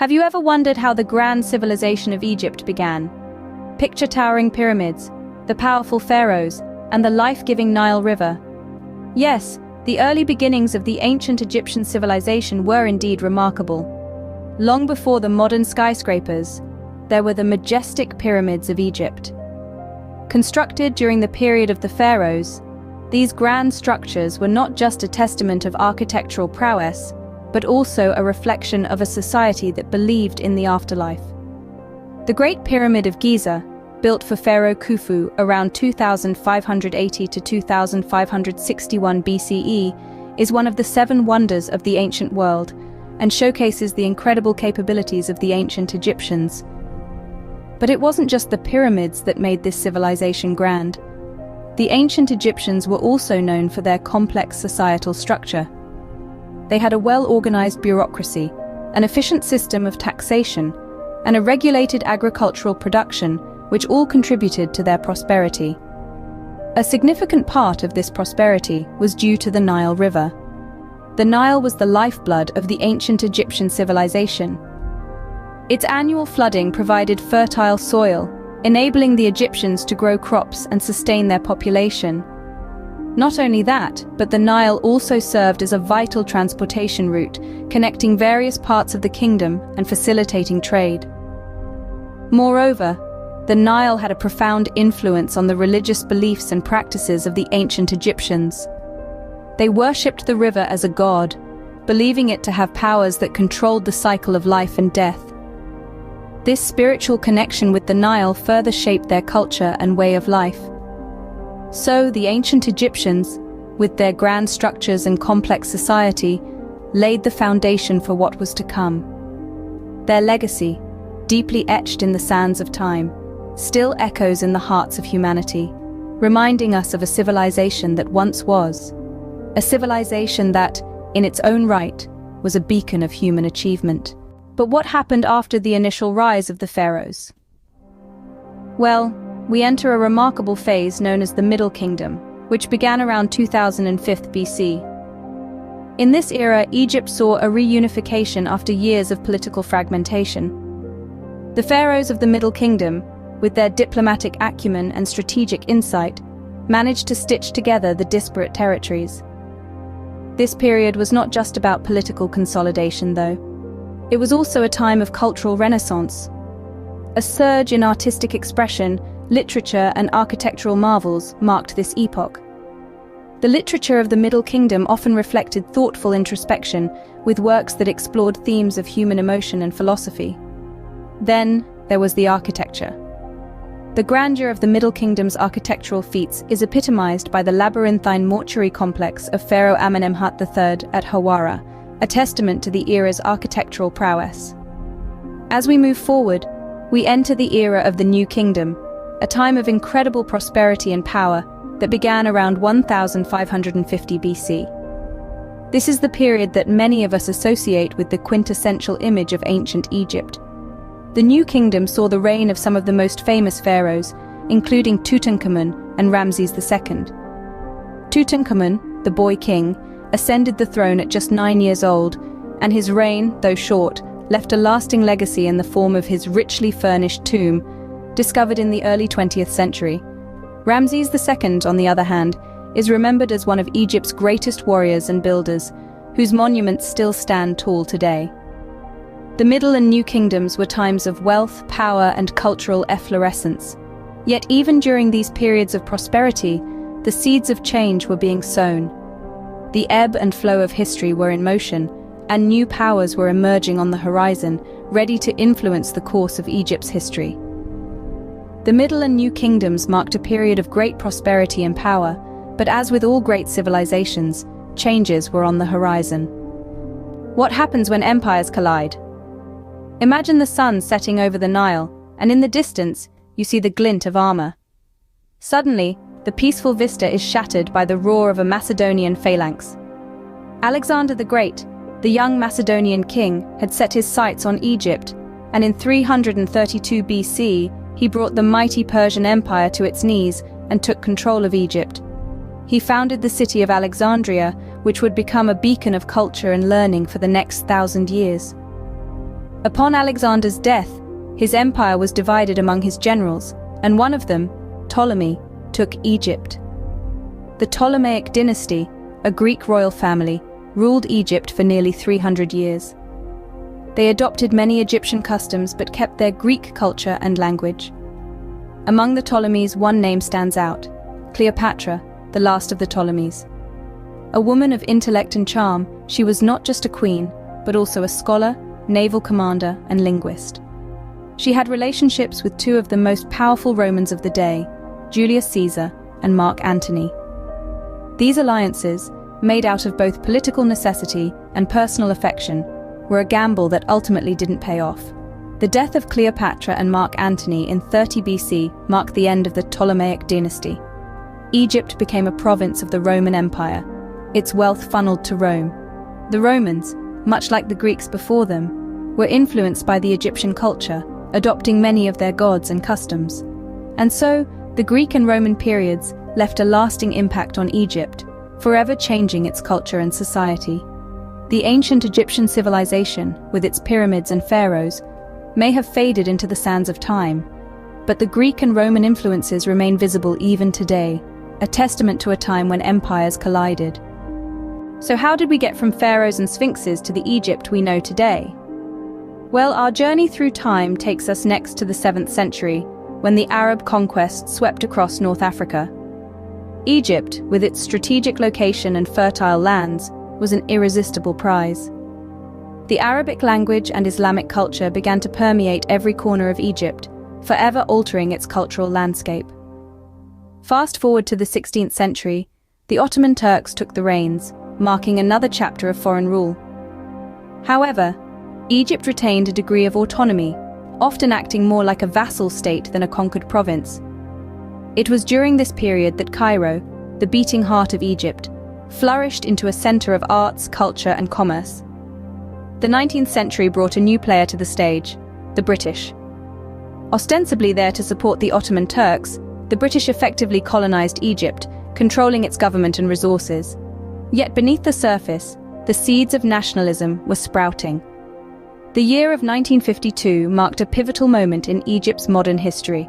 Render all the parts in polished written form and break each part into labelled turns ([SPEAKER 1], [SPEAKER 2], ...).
[SPEAKER 1] Have you ever wondered how the grand civilization of Egypt began? Picture towering pyramids, the powerful pharaohs, and the life-giving Nile River. Yes, the early beginnings of the ancient Egyptian civilization were indeed remarkable. Long before the modern skyscrapers, there were the majestic pyramids of Egypt. Constructed during the period of the pharaohs, these grand structures were not just a testament of architectural prowess, but also a reflection of a society that believed in the afterlife. The Great Pyramid of Giza, built for Pharaoh Khufu around 2580 to 2561 BCE, is one of the 7 wonders of the ancient world and showcases the incredible capabilities of the ancient Egyptians. But it wasn't just the pyramids that made this civilization grand. The ancient Egyptians were also known for their complex societal structure. They had a well-organized bureaucracy, an efficient system of taxation, and a regulated agricultural production, which all contributed to their prosperity. A significant part of this prosperity was due to the Nile River. The Nile was the lifeblood of the ancient Egyptian civilization. Its annual flooding provided fertile soil, enabling the Egyptians to grow crops and sustain their population. Not only that, but the Nile also served as a vital transportation route, connecting various parts of the kingdom and facilitating trade. Moreover, the Nile had a profound influence on the religious beliefs and practices of the ancient Egyptians. They worshipped the river as a god, believing it to have powers that controlled the cycle of life and death. This spiritual connection with the Nile further shaped their culture and way of life. So, the ancient Egyptians, with their grand structures and complex society, laid the foundation for what was to come. Their legacy, deeply etched in the sands of time, still echoes in the hearts of humanity, reminding us of a civilization that once was. A civilization that, in its own right, was a beacon of human achievement. But what happened after the initial rise of the pharaohs? Well, we enter a remarkable phase known as the Middle Kingdom, which began around 2005 BC. In this era, Egypt saw a reunification after years of political fragmentation. The pharaohs of the Middle Kingdom, with their diplomatic acumen and strategic insight, managed to stitch together the disparate territories. This period was not just about political consolidation, though. It was also a time of cultural renaissance. A surge in artistic expression, literature, and architectural marvels marked this epoch. The literature of the Middle Kingdom often reflected thoughtful introspection, with works that explored themes of human emotion and philosophy. Then, there was the architecture. The grandeur of the Middle Kingdom's architectural feats is epitomized by the labyrinthine mortuary complex of Pharaoh Amenemhat III at Hawara, a testament to the era's architectural prowess. As we move forward, we enter the era of the New Kingdom, a time of incredible prosperity and power that began around 1550 BC. This is the period that many of us associate with the quintessential image of ancient Egypt. The New Kingdom saw the reign of some of the most famous pharaohs, including Tutankhamun and Ramses II. Tutankhamun, the boy king, ascended the throne at just 9 years old, and his reign, though short, left a lasting legacy in the form of his richly furnished tomb, discovered in the early 20th century. Ramses II, on the other hand, is remembered as one of Egypt's greatest warriors and builders, whose monuments still stand tall today. The Middle and New Kingdoms were times of wealth, power, and cultural efflorescence. Yet even during these periods of prosperity, the seeds of change were being sown. The ebb and flow of history were in motion, and new powers were emerging on the horizon, ready to influence the course of Egypt's history. The Middle and New Kingdoms marked a period of great prosperity and power, but as with all great civilizations, changes were on the horizon. What happens when empires collide? Imagine the sun setting over the Nile, and in the distance, you see the glint of armor. Suddenly, the peaceful vista is shattered by the roar of a Macedonian phalanx. Alexander the Great, the young Macedonian king, had set his sights on Egypt, and in 332 BC, he brought the mighty Persian Empire to its knees and took control of Egypt. He founded the city of Alexandria, which would become a beacon of culture and learning for the next 1,000 years. Upon Alexander's death, his empire was divided among his generals, and one of them, Ptolemy, took Egypt. The Ptolemaic dynasty, a Greek royal family, ruled Egypt for nearly 300 years. They adopted many Egyptian customs but kept their Greek culture and language. Among the Ptolemies, one name stands out: Cleopatra, the last of the Ptolemies. A woman of intellect and charm, she was not just a queen, but also a scholar, naval commander, and linguist. She had relationships with two of the most powerful Romans of the day, Julius Caesar and Mark Antony. These alliances, made out of both political necessity and personal affection, were a gamble that ultimately didn't pay off. The death of Cleopatra and Mark Antony in 30 BC marked the end of the Ptolemaic dynasty. Egypt became a province of the Roman Empire, its wealth funneled to Rome. The Romans, much like the Greeks before them, were influenced by the Egyptian culture, adopting many of their gods and customs. And so, the Greek and Roman periods left a lasting impact on Egypt, forever changing its culture and society. The ancient Egyptian civilization, with its pyramids and pharaohs, may have faded into the sands of time, but the Greek and Roman influences remain visible even today, a testament to a time when empires collided. So how did we get from pharaohs and sphinxes to the Egypt we know today? Well, our journey through time takes us next to the 7th century, when the Arab conquest swept across North Africa. Egypt, with its strategic location and fertile lands, was an irresistible prize. The Arabic language and Islamic culture began to permeate every corner of Egypt, forever altering its cultural landscape. Fast forward to the 16th century, the Ottoman Turks took the reins, marking another chapter of foreign rule. However, Egypt retained a degree of autonomy, often acting more like a vassal state than a conquered province. It was during this period that Cairo, the beating heart of Egypt, flourished into a center of arts, culture, and commerce. The 19th century brought a new player to the stage, the British. Ostensibly there to support the Ottoman Turks, the British effectively colonized Egypt, controlling its government and resources. Yet beneath the surface, the seeds of nationalism were sprouting. The year of 1952 marked a pivotal moment in Egypt's modern history.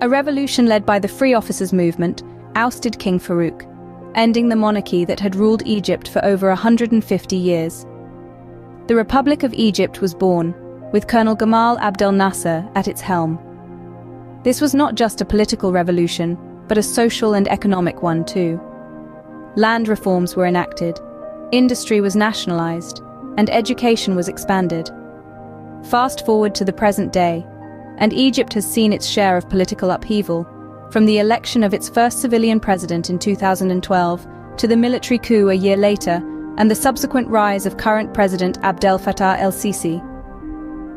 [SPEAKER 1] A revolution led by the Free Officers movement ousted King Farouk, ending the monarchy that had ruled Egypt for over 150 years. The Republic of Egypt was born, with Colonel Gamal Abdel Nasser at its helm. This was not just a political revolution, but a social and economic one too. Land reforms were enacted, industry was nationalized, and education was expanded. Fast forward to the present day, and Egypt has seen its share of political upheaval, from the election of its first civilian president in 2012 to the military coup a year later and the subsequent rise of current President Abdel Fattah el-Sisi.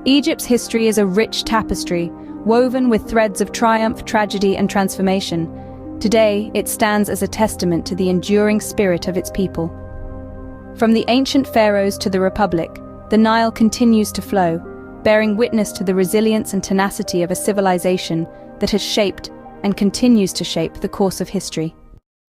[SPEAKER 1] Egypt's history is a rich tapestry, woven with threads of triumph, tragedy, and transformation. Today, it stands as a testament to the enduring spirit of its people. From the ancient pharaohs to the Republic, the Nile continues to flow, bearing witness to the resilience and tenacity of a civilization that has shaped and continues to shape the course of history.